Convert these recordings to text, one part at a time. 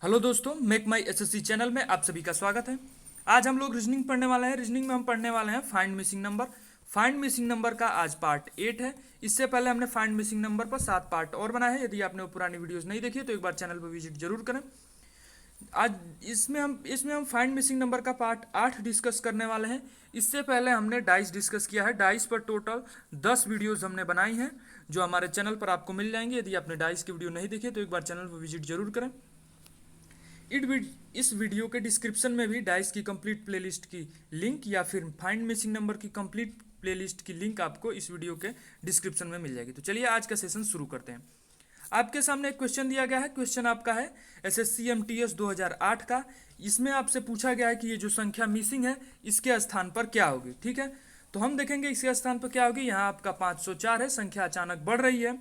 Hello दोस्तों, make माई SSC channel में आप सभी का स्वागत है। आज हम लोग रीजनिंग पढ़ने वाले हैं। रीजनिंग में हम पढ़ने वाले हैं find missing number. Find missing number का आज पार्ट 8 है। इससे पहले हमने फाइंड मिसिंग नंबर पर 7 पार्ट और बनाए हैं। यदि आपने वो पुरानी वीडियोस नहीं देखी तो एक बार चैनल पर विजिट जरूर करें। आज इसमें हम फाइंड मिसिंग नंबर का पार्ट 8 डिस्कस करने वाले हैं। इससे पहले हमने डाइस डिस्कस किया है। डाइस पर टोटल 10 वीडियोस हमने बनाई हैं जो हमारे चैनल पर आपको मिल जाएंगे। यदि आपने डाइस की वीडियो नहीं देखी तो एक बार चैनल पर विजिट जरूर करें। इस वीडियो के डिस्क्रिप्शन में भी डाइस की कंप्लीट प्लेलिस्ट की लिंक या फिर फाइंड मिसिंग नंबर की कंप्लीट प्लेलिस्ट की लिंक आपको इस वीडियो के डिस्क्रिप्शन में मिल जाएगी। तो चलिए आज का सेशन शुरू करते हैं। आपके सामने एक क्वेश्चन दिया गया है। क्वेश्चन आपका है एसएससी एमटीएस 2008 का। इसमें आपसे पूछा गया है कि ये जो संख्या मिसिंग है इसके स्थान पर क्या होगी। ठीक है, तो हम देखेंगे इसके स्थान पर क्या होगी। यहाँ आपका 504 है, संख्या अचानक बढ़ रही है,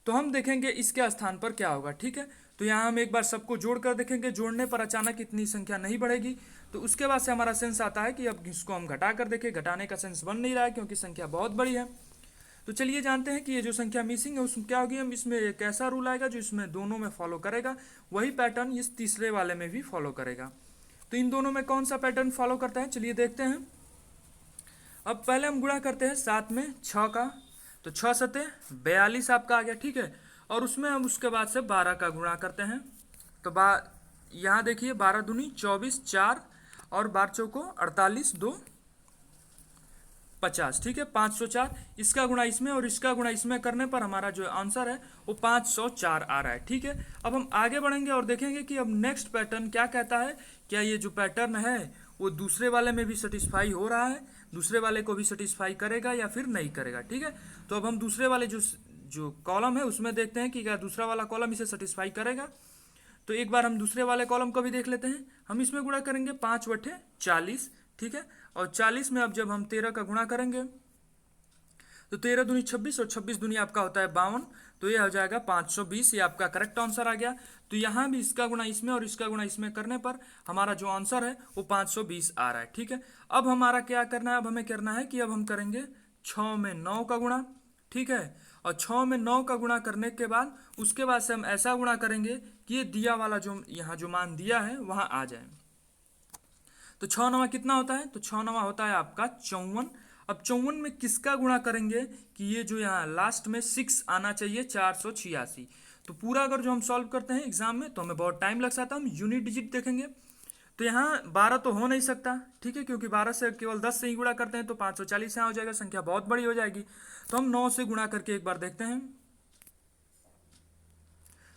तो हम देखेंगे इसके स्थान पर क्या होगा। ठीक है, तो यहाँ हम एक बार सबको जोड़कर देखेंगे। जोड़ने पर अचानक इतनी संख्या नहीं बढ़ेगी, तो उसके बाद से हमारा सेंस आता है कि अब इसको हम घटा कर देखें। घटाने का सेंस बन नहीं रहा है क्योंकि संख्या बहुत बड़ी है। तो चलिए जानते हैं कि ये जो संख्या मिसिंग है उसमें क्या होगी। हम इसमें एक ऐसा रूल आएगा जो इसमें दोनों में फॉलो करेगा, वही पैटर्न इस तीसरे वाले में भी फॉलो करेगा। तो इन दोनों में कौन सा पैटर्न फॉलो करता है, चलिए देखते हैं। अब पहले हम गुणा करते हैं 7 में 6 का, तो 6 सते 42 आपका आ गया। ठीक है, और उसमें हम उसके बाद से 12 का गुणा करते हैं। तो यहाँ देखिए 12 दूनी 24, 4 और 12 चौको 48, 2 50। ठीक है, 504 इसका गुणा इसमें और इसका गुणा इसमें करने पर हमारा जो आंसर है वो 504 आ रहा है। ठीक है, अब हम आगे बढ़ेंगे और देखेंगे कि अब नेक्स्ट पैटर्न क्या कहता है। क्या ये जो पैटर्न है वो दूसरे वाले में भी सेटिस्फाई हो रहा है, दूसरे वाले को भी सेटिस्फाई करेगा या फिर नहीं करेगा। ठीक है, तो अब हम दूसरे वाले जो कॉलम है उसमें देखते हैं कि क्या दूसरा वाला कॉलम इसे सेटिस्फाई करेगा। तो एक बार हम दूसरे वाले कॉलम को भी देख लेते हैं। हम इसमें गुणा करेंगे 5/40। ठीक है, और 40 में अब जब हम 13 का गुणा करेंगे तो 13 दूनी 26 और 26 दूनी आपका होता है 52, तो ये हो जाएगा 520। ये आपका करेक्ट आंसर आ गया। तो यहाँ भी इसका गुणा इसमें और इसका गुणा इसमें करने पर हमारा जो आंसर है वो 520 आ रहा है। ठीक है, अब हमारा क्या करना है, अब हमें करना है कि अब हम करेंगे 6 में 9 का गुणा। ठीक है, और 6 में 9 का गुणा करने के बाद उसके बाद से हम ऐसा गुणा करेंगे कि ये दिया वाला जो यहाँ जो मान दिया है वहाँ आ जाए। तो 6 नवा कितना होता है, तो 6 नवा होता है आपका 54। अब 54 में किसका गुणा करेंगे कि ये जो यहाँ लास्ट में 6 आना चाहिए, 486। तो पूरा अगर जो हम सॉल्व करते हैं एग्जाम में तो हमें बहुत टाइम लग जाता है। हम यूनिट डिजिट देखेंगे तो यहाँ 12 तो हो नहीं सकता। ठीक है, क्योंकि 12 से केवल 10 से ही गुणा करते हैं तो 540 यहाँ हो जाएगा, संख्या बहुत बड़ी हो जाएगी। तो हम 9 से गुणा करके एक बार देखते हैं।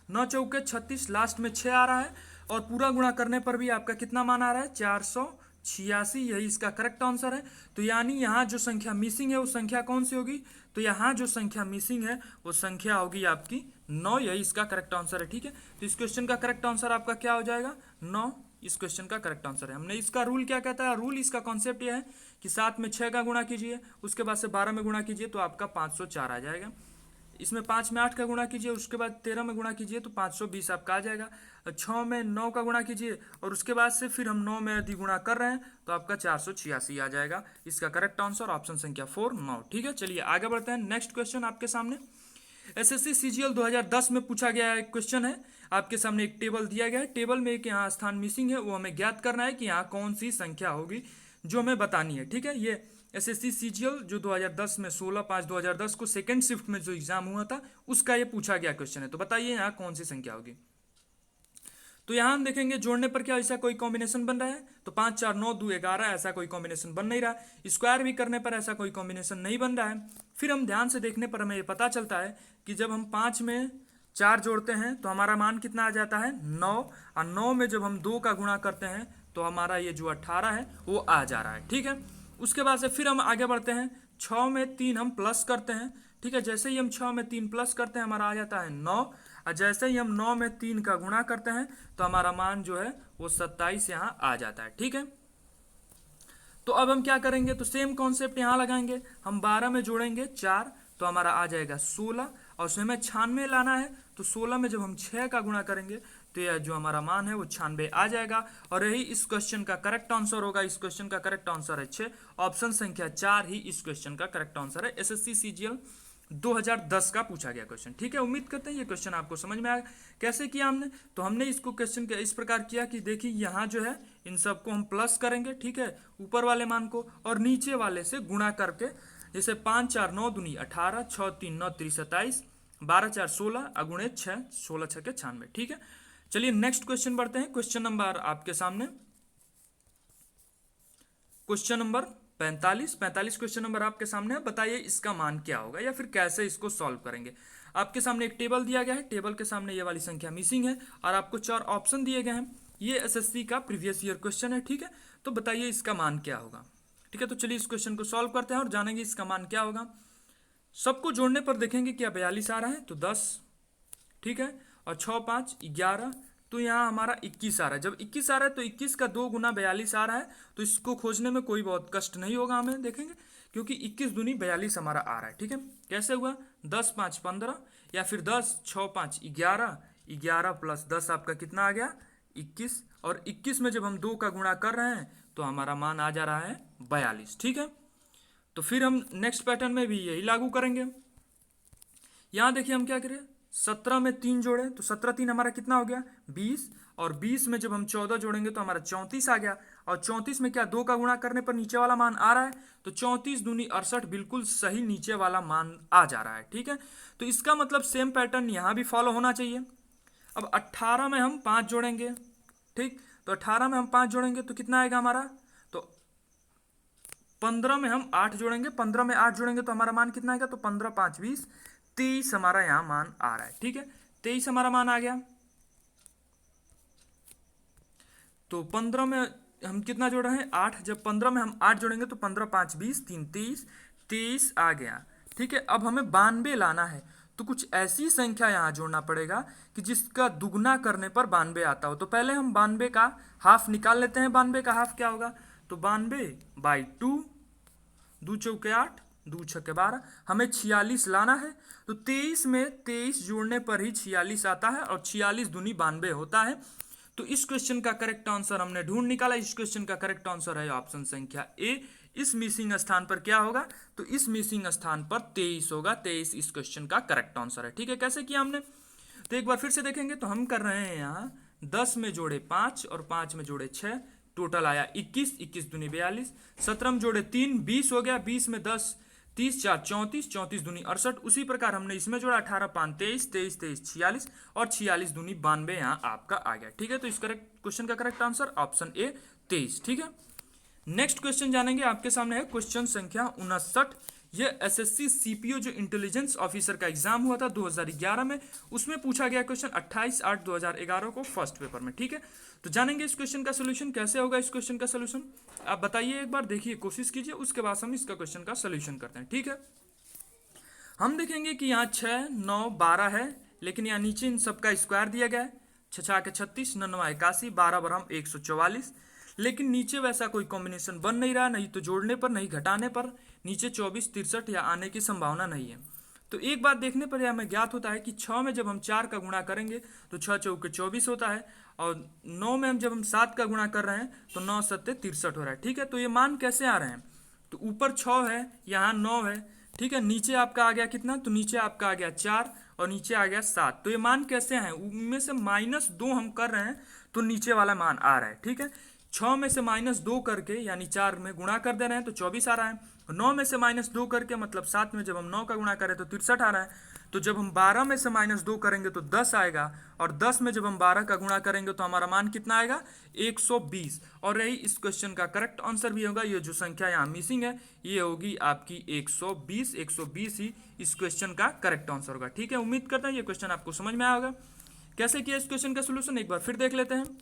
9 चौके 36, लास्ट में 6 आ रहा है और पूरा गुणा करने पर भी आपका कितना मान आ रहा है, 486। यही इसका करेक्ट आंसर है। तो यानी यहाँ जो संख्या मिसिंग है वो संख्या कौन सी होगी, तो यहाँ जो संख्या मिसिंग है वो संख्या होगी आपकी 9। यही इसका करेक्ट आंसर है। ठीक है, तो इस क्वेश्चन का करेक्ट आंसर आपका क्या हो जाएगा, 9। इस क्वेश्चन का करेक्ट आंसर है। हमने इसका रूल क्या कहता है, रूल इसका कॉन्सेप्ट यह है कि 7 में 6 का गुणा कीजिए, उसके बाद से 12 में गुणा कीजिए तो आपका 504 आ जाएगा। इसमें 5 में 8 का गुणा कीजिए, उसके बाद 13 में गुणा कीजिए तो 520 आपका आ जाएगा। 6 में 9 का गुणा कीजिए और उसके बाद से फिर हम 9 में यदि गुणा कर रहे हैं तो आपका 486 आ जाएगा। इसका करेक्ट आंसर ऑप्शन संख्या 4, 9। ठीक है, चलिए आगे बढ़ते हैं। नेक्स्ट क्वेश्चन आपके सामने एसएससी सीजीएल 2010 में पूछा गया एक क्वेश्चन है। आपके सामने एक टेबल दिया गया है। टेबल में एक यहाँ स्थान मिसिंग है, वो हमें ज्ञात करना है कि यहाँ कौन सी संख्या होगी जो हमें बतानी है। ठीक है, ये एसएससी सीजीएल जो 2010 में 16/5/2010 को सेकेंड शिफ्ट में जो एग्जाम हुआ था उसका ये पूछा गया क्वेश्चन है। तो बताइए यहाँ कौन सी संख्या होगी। तो यहाँ हम देखेंगे जोड़ने पर क्या ऐसा कोई कॉम्बिनेशन बन रहा है, तो 5 4 9 2 11 ऐसा कोई कॉम्बिनेशन बन नहीं रहा। स्क्वायर भी करने पर ऐसा कोई कॉम्बिनेशन नहीं बन रहा है। फिर हम ध्यान से देखने पर हमें ये पता चलता है कि जब हम 5 में 4 जोड़ते हैं तो हमारा मान कितना आ जाता है, 9। और 9 में जब हम 2 का गुणा करते हैं तो हमारा ये जो 18 है वो आ जा रहा है। ठीक है, उसके बाद से फिर हम आगे बढ़ते हैं। 6 में 3 हम प्लस करते हैं। ठीक है, जैसे ही हम 6 में 3 प्लस करते हैं हमारा आ जाता है 9। और जैसे ही हम 9 में 3 का गुणा करते हैं तो हमारा मान जो है वो 27 यहाँ आ जाता है। ठीक है, तो अब हम क्या करेंगे, तो सेम कॉन्सेप्ट यहाँ लगाएंगे। हम 12 में जोड़ेंगे 4 तो हमारा आ जाएगा 16 और उसमें हमें 96 लाना है। तो 16 में जब हम 6 का गुणा करेंगे तो यह जो हमारा मान है वो 96 आ जाएगा। और यही इस क्वेश्चन का करेक्ट आंसर होगा। इस क्वेश्चन का करेक्ट आंसर है 6। ऑप्शन संख्या 4 ही इस क्वेश्चन का करेक्ट आंसर है। एसएससी सीजीएल 2010 का पूछा गया क्वेश्चन। ठीक है, उम्मीद करते हैं ये क्वेश्चन आपको समझ में आया। कैसे किया हमने, तो हमने इसको क्वेश्चन इस प्रकार किया कि देखिए यहाँ जो है इन सबको हम प्लस करेंगे, ठीक है, ऊपर वाले मान को, और नीचे वाले से गुणा करके, जैसे 5 4 9 दूनी 18, 6 3 9 3 27, 12 4 16, अगुणे 6, 16 6 96। ठीक है, चलिए नेक्स्ट क्वेश्चन बढ़ते हैं। क्वेश्चन नंबर आपके सामने क्वेश्चन नंबर 45 क्वेश्चन नंबर आपके सामने है। बताइए इसका मान क्या होगा या फिर कैसे इसको सॉल्व करेंगे। आपके सामने एक टेबल दिया गया है, टेबल के सामने ये वाली संख्या मिसिंग है और आपको 4 ऑप्शन दिए गए हैं। ये एसएससी का प्रीवियस ईयर क्वेश्चन है। ठीक है, तो बताइए इसका मान क्या होगा। ठीक है, तो चलिए इस क्वेश्चन को सॉल्व करते हैं और जानेंगे इसका मान क्या होगा। सबको जोड़ने पर देखेंगे क्या 42 आ रहा है, तो 10, ठीक है, और 6 5 11, तो यहाँ हमारा 21 आ रहा है। जब 21 आ रहा है तो 21 का 2 गुना 42 आ रहा है, तो इसको खोजने में कोई बहुत कष्ट नहीं होगा हमें, देखेंगे, क्योंकि 21 दूनी 42 हमारा आ रहा है। ठीक है, कैसे हुआ, 10 5 15, या फिर 10 6 5 11, 11 प्लस 10 आपका कितना आ गया, 21, और 21 में जब हम 2 का गुणा कर रहे हैं तो हमारा मान आ जा रहा है 42। ठीक है, तो फिर हम नेक्स्ट पैटर्न में भी यही लागू करेंगे। यहाँ देखिए हम क्या करें, 17 में 3 जोड़े तो 17 3 हमारा कितना हो गया, 20, और 20 में जब हम 14 जोड़ेंगे तो हमारा 34 आ गया, और 34 में क्या 2 का गुणा करने पर नीचे वाला मान आ रहा है, तो 34 दूनी 68 बिल्कुल सही नीचे वाला मान आ जा रहा है। ठीक है, तो इसका मतलब सेम पैटर्न यहाँ भी फॉलो होना चाहिए। अब 18 में हम 5 जोड़ेंगे, ठीक, तो 18 में हम 5 जोड़ेंगे तो कितना आएगा हमारा, तो 15 में हम 8 जोड़ेंगे, 15 में 8 जोड़ेंगे तो हमारा मान कितना आएगा, तो 15 5 20, 23 हमारा यहाँ मान आ रहा है। ठीक है, 23 हमारा मान आ गया। तो 15 में हम कितना जोड़ रहे हैं, 8, जब 15 में हम 8 जोड़ेंगे तो 15 5 20, 3 23, 23 आ गया। ठीक है, अब हमें 92 लाना है, तो कुछ ऐसी संख्या यहाँ जोड़ना पड़ेगा कि जिसका दुगना करने पर 92 आता हो। तो पहले हम 92 का हाफ निकाल लेते हैं। 92 का हाफ क्या होगा, तो 92/2, 2 चौके 8, 2 छक्के 12, हमें 46 लाना है। तो 23 में 23 जोड़ने पर ही 46 आता है, और 46 दूनी 92 होता है। तो इस क्वेश्चन का करेक्ट आंसर हमने ढूंढ निकाला। इस क्वेश्चन का करेक्ट आंसर है ऑप्शन संख्या ए। इस मिसिंग स्थान पर क्या होगा, तो इस मिसिंग स्थान पर 23 होगा। 23 इस क्वेश्चन का करेक्ट आंसर है। ठीक है, कैसे किया हमने, तो एक बार फिर से देखेंगे। तो हम कर रहे हैं यहाँ 10 में जोड़े 5 और 5 में जोड़े 6, टोटल आया 21, 21 दूनी 42, 17 में जोड़े 3, 20 हो गया, 20 में 10, 30 4 34, 34 दूनी 68। उसी प्रकार हमने इसमें जोड़ा 18 5 23, 23 23 46, और 46 दूनी 92 यहाँ आपका आ गया। ठीक है, तो इस करेक्ट क्वेश्चन का करेक्ट आंसर ऑप्शन ए 23। ठीक है, नेक्स्ट क्वेश्चन जानेंगे। आपके सामने है क्वेश्चन संख्या 59। ये एसएससी सीपीओ जो इंटेलिजेंस ऑफिसर का एग्जाम हुआ था 2011 में, उसमें पूछा गया क्वेश्चन 28/8/2011 को फर्स्ट पेपर में। ठीक है, तो जानेंगे इस क्वेश्चन का सोल्यूशन कैसे होगा। इस क्वेश्चन का सोल्यूशन आप बताइए, एक बार देखिए, कोशिश कीजिए, उसके बाद हम इसका क्वेश्चन का सोल्यूशन करते हैं। ठीक है, हम देखेंगे कि यहाँ 6 9 12 है, लेकिन यहाँ नीचे इन सबका स्क्वायर दिया गया है। 6 6 के 36, 9 9 81, 12 बरम 144, लेकिन नीचे वैसा कोई कॉम्बिनेशन बन नहीं रहा, नहीं तो जोड़ने पर नहीं घटाने पर नीचे 24 63 या आने की संभावना नहीं है। तो एक बात देखने पर हमें ज्ञात होता है कि 6 में जब हम 4 का गुणा करेंगे तो 6 चौके 24 होता है, और 9 में हम जब हम 7 का गुणा कर रहे हैं तो 9 7 63 हो रहा है। ठीक है, तो ये मान कैसे आ रहे हैं, तो ऊपर 6 है, यहाँ 9 है। ठीक है, नीचे आपका आ गया कितना, तो नीचे आपका आ गया 4 और नीचे आ गया 7। तो ये मान कैसे हैं, उनमें से -2 हम कर रहे हैं तो नीचे वाला मान आ रहा है। ठीक है, 6 में से -2 करके यानी 4 में गुणा कर दे रहे हैं तो 24 आ रहा है। 9 में से -2 करके मतलब 7 में जब हम 9 का गुणा करें तो 63 आ रहा है। तो जब हम 12 में से -2 करेंगे तो 10 आएगा, और 10 में जब हम 12 का गुणा करेंगे तो हमारा मान कितना आएगा, 120। और यही इस क्वेश्चन का करेक्ट आंसर भी होगा। ये जो संख्या यहाँ मिसिंग है ये होगी आपकी 120। 120 ही इस क्वेश्चन का करेक्ट आंसर होगा। ठीक है, उम्मीद करता हूँ ये क्वेश्चन आपको समझ में आया होगा। कैसे किया इस क्वेश्चन का सोल्यूशन एक बार फिर देख लेते हैं।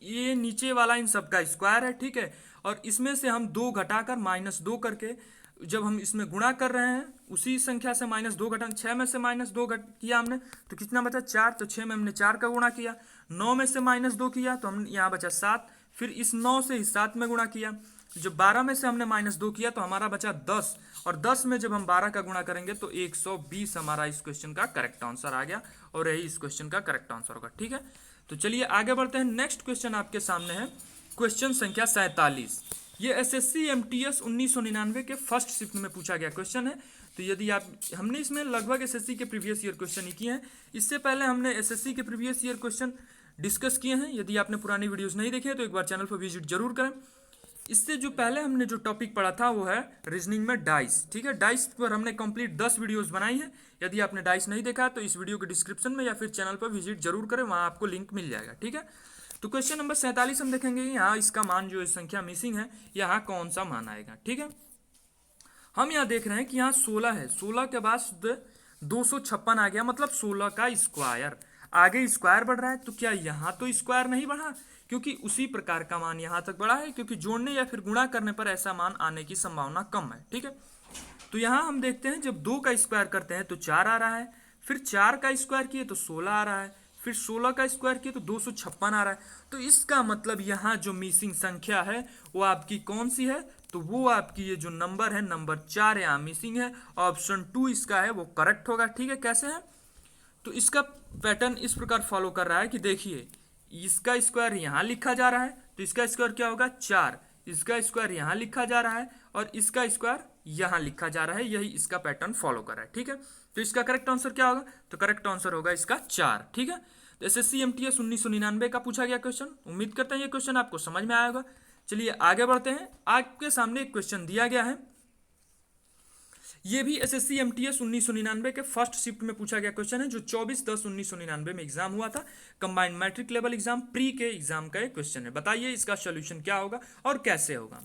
ये नीचे वाला इन सबका स्क्वायर है। ठीक है, और इसमें से हम 2 घटाकर -2 करके जब हम इसमें गुणा कर रहे हैं उसी संख्या से -2 घटा, 6 में से -2 किया हमने तो कितना बचा 4, तो 6 में हमने 4 का गुणा किया। 9 में से -2 किया तो हम यहाँ बचा 7, फिर इस 9 से इस 7 में गुणा किया। जब 12 में से हमने -2 किया तो हमारा बचा 10, और 10 में जब हम 12 का गुणा करेंगे तो 120 हमारा इस क्वेश्चन का करेक्ट आंसर आ गया, और यही इस क्वेश्चन का करेक्ट आंसर होगा। ठीक है, तो चलिए आगे बढ़ते हैं। नेक्स्ट क्वेश्चन आपके सामने है क्वेश्चन संख्या 47। ये एसएससी एमटीएस 1999 के फर्स्ट शिफ्ट में पूछा गया क्वेश्चन है। तो तो यदि आप हमने इसमें लगभग एसएससी के प्रीवियस ईयर क्वेश्चन ही किए हैं। इससे पहले हमने एसएससी के प्रीवियस ईयर क्वेश्चन डिस्कस किए हैं। यदि आपने पुरानी वीडियोस नहीं देखे तो एक बार चैनल पर विजिट जरूर करें। इससे जो पहले हमने जो टॉपिक पढ़ा था वो है रीजनिंग में डाइस। ठीक है, डाइस पर हमने कंप्लीट 10 वीडियोस बनाई है। यदि आपने डाइस नहीं देखा तो इस वीडियो के डिस्क्रिप्शन में या फिर चैनल पर विजिट जरूर करें, वहां आपको लिंक मिल जाएगा। ठीक है, तो क्वेश्चन नंबर 47 हम देखेंगे यहाँ इसका मान जो संख्या मिसिंग है, यहाँ कौन सा मान आएगा। ठीक है, हम यहाँ देख रहे हैं कि यहाँ 16 है, 16 के बाद 256 आ गया, मतलब 16 का स्क्वायर। आगे स्क्वायर बढ़ रहा है तो क्या यहाँ तो स्क्वायर नहीं बढ़ा, क्योंकि उसी प्रकार का मान यहाँ तक बढ़ा है, क्योंकि जोड़ने या फिर गुणा करने पर ऐसा मान आने की संभावना कम है। ठीक है, तो यहाँ हम देखते हैं जब 2 का स्क्वायर करते हैं तो 4 आ रहा है, फिर 4 का स्क्वायर किए तो 16 आ रहा है, फिर 16 का स्क्वायर किए तो 256 आ रहा है। तो इसका मतलब यहाँ जो मिसिंग संख्या है वो आपकी कौन सी है, तो वो आपकी ये जो नंबर है नंबर 4 यहाँ मिसिंग है। ऑप्शन 2 इसका है वो करेक्ट होगा। ठीक है, कैसे है, तो इसका पैटर्न इस प्रकार फॉलो कर रहा है कि देखिए इसका स्क्वायर यहाँ लिखा जा रहा है तो इसका स्क्वायर क्या होगा 4, इसका स्क्वायर यहाँ लिखा जा रहा है और इसका स्क्वायर यहाँ लिखा जा रहा है, यही इसका पैटर्न फॉलो कर रहा है। ठीक है, तो इसका करेक्ट आंसर क्या होगा, तो करेक्ट आंसर होगा इसका 4। ठीक है, तो एसएससी एमटीएस 1999 का पूछा गया क्वेश्चन। उम्मीद करते हैं ये क्वेश्चन आपको समझ में आया होगा। चलिए आगे बढ़ते हैं। आपके सामने एक क्वेश्चन दिया गया है, ये भी एसएससी एमटीएस 1999 के फर्स्ट शिफ्ट में पूछा गया क्वेश्चन है, जो 24/10/1999 में एग्जाम हुआ था। Combined matric level exam pre के एग्जाम का एक क्वेश्चन है। बताइए इसका सॉल्यूशन क्या होगा और कैसे होगा।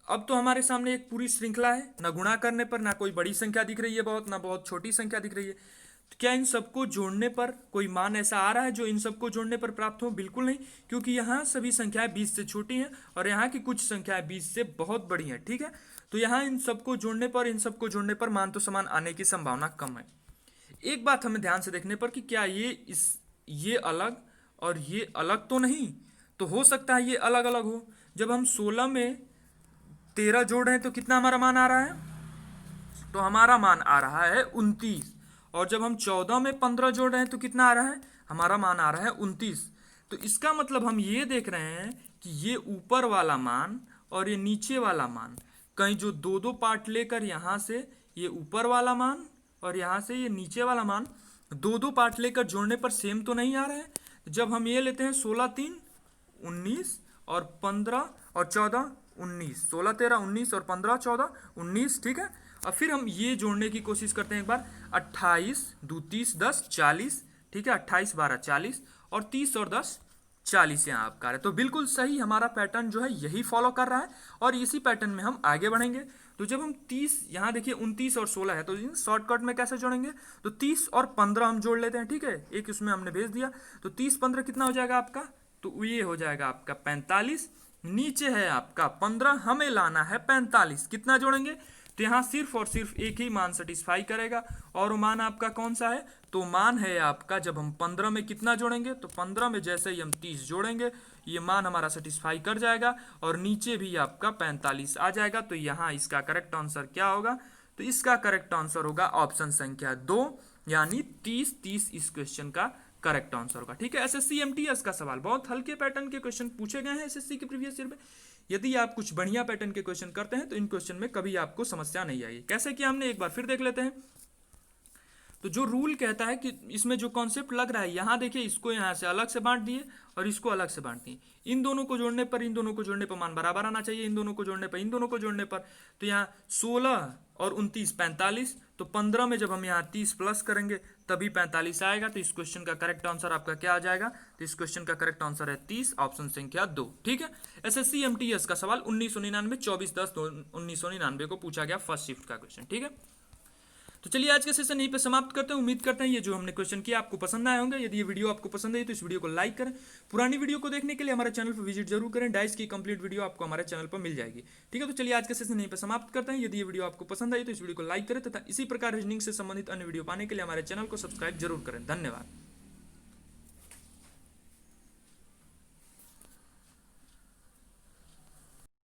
अब तो हमारे सामने एक पूरी श्रृंखला है, ना गुणा करने पर ना कोई बड़ी संख्या दिख रही है बहुत, ना बहुत छोटी संख्या दिख रही है। तो क्या इन सबको जोड़ने पर कोई मान ऐसा आ रहा है जो इन सबको जोड़ने पर प्राप्त हो? बिल्कुल नहीं, क्योंकि यहाँ सभी संख्याएं 20 से छोटी हैं और यहाँ की कुछ संख्याएं 20 से बहुत बड़ी हैं। ठीक है, तो यहाँ इन सबको जोड़ने पर मान तो समान आने की संभावना कम है। एक बात हमें ध्यान से देखने पर कि क्या ये अलग और ये अलग तो नहीं, तो हो सकता है ये अलग अलग हो। जब हम 16 में 13 जोड़ रहे हैं तो कितना हमारा मान आ रहा है, तो हमारा मान आ रहा है 29। और जब हम 14 में 15 जोड़ रहे हैं तो कितना आ रहा है, हमारा मान आ रहा है 29। तो इसका मतलब हम ये देख रहे हैं कि ये ऊपर वाला मान और ये नीचे वाला मान, कहीं जो दो दो पार्ट लेकर यहाँ से ये ऊपर वाला मान और यहाँ से ये नीचे वाला मान दो दो पार्ट लेकर जोड़ने पर सेम तो नहीं आ रहा है। जब हम ये लेते हैं 16 3 19 और 15 और 14 19, 16 13 19 और 15 14 19। ठीक है, और फिर हम ये जोड़ने की कोशिश करते हैं एक बार, 28 2 30 10 40। ठीक है, 28 12 40 और 30 और 10 40 यहाँ आपका है। तो बिल्कुल सही हमारा पैटर्न जो है यही फॉलो कर रहा है और इसी पैटर्न में हम आगे बढ़ेंगे। तो जब हम 30, यहाँ देखिए 29 और 16 है, तो शॉर्टकट में कैसे जोड़ेंगे, तो 30 और 15 हम जोड़ लेते हैं। ठीक है, एक इसमें हमने भेज दिया, तो 30 15 कितना हो जाएगा आपका, तो ये हो जाएगा आपका 45। नीचे है आपका 15, हमें लाना है 45, कितना जोड़ेंगे, तो यहाँ सिर्फ और सिर्फ एक ही मान सेटिस्फाई करेगा और वो मान आपका कौन सा है, तो मान है आपका, जब हम 15 में कितना जोड़ेंगे, तो 15 में जैसे ही हम 30 जोड़ेंगे ये मान हमारा सेटिस्फाई कर जाएगा और नीचे भी आपका 45 आ जाएगा। तो यहाँ इसका करेक्ट आंसर क्या होगा, तो इसका करेक्ट आंसर होगा ऑप्शन संख्या 2, यानी 30 इस क्वेश्चन का करेक्ट आंसर होगा। ठीक है, एसएससी एमटीएस का सवाल, बहुत हल्के पैटर्न के क्वेश्चन पूछे गए हैं एसएससी के प्रीवियस ईयर में। यदि आप कुछ बढ़िया पैटर्न के क्वेश्चन करते हैं तो इन क्वेश्चन में कभी आपको समस्या नहीं आएगी। कैसे किया हमने एक बार फिर देख लेते हैं। तो जो रूल कहता है कि इसमें जो कॉन्सेप्ट लग रहा है, यहाँ देखिए इसको यहाँ से अलग से बांट दिए और इसको अलग से बांट दिए। इन दोनों को जोड़ने पर मान बराबर आना चाहिए, इन दोनों को जोड़ने पर तो यहाँ 16 और 29 45, तो 15 में जब हम यहाँ 30 प्लस करेंगे तभी 45 आएगा। तो इस क्वेश्चन का करेक्ट आंसर आपका क्या आ जाएगा, तो इस क्वेश्चन का करेक्ट आंसर है 30, ऑप्शन संख्या 2। ठीक है, एसएससी एमटीएस का सवाल 1999 24/10/1999 को पूछा गया, फर्स्ट शिफ्ट का क्वेश्चन। ठीक है, तो चलिए आज के सेशन यहीं पे समाप्त करते हैं। उम्मीद करते हैं ये जो हमने क्वेश्चन किया आपको पसंद आए होंगे। यदि ये वीडियो आपको पसंद आई तो इस वीडियो को लाइक करें। पुरानी वीडियो को देखने के लिए हमारे चैनल पर विजिट जरूर करें, डाइस की कंप्लीट वीडियो आपको हमारे चैनल पर मिल जाएगी। ठीक है, तो चलिए आज के सेशन यहीं पे समाप्त करते हैं। यदि ये वीडियो आपको पसंद आई तो इस वीडियो को लाइक करें तथा इसी प्रकार रीजनिंग से संबंधित अन्य वीडियो पाने के लिए हमारे चैनल को सब्सक्राइब जरूर करें। धन्यवाद।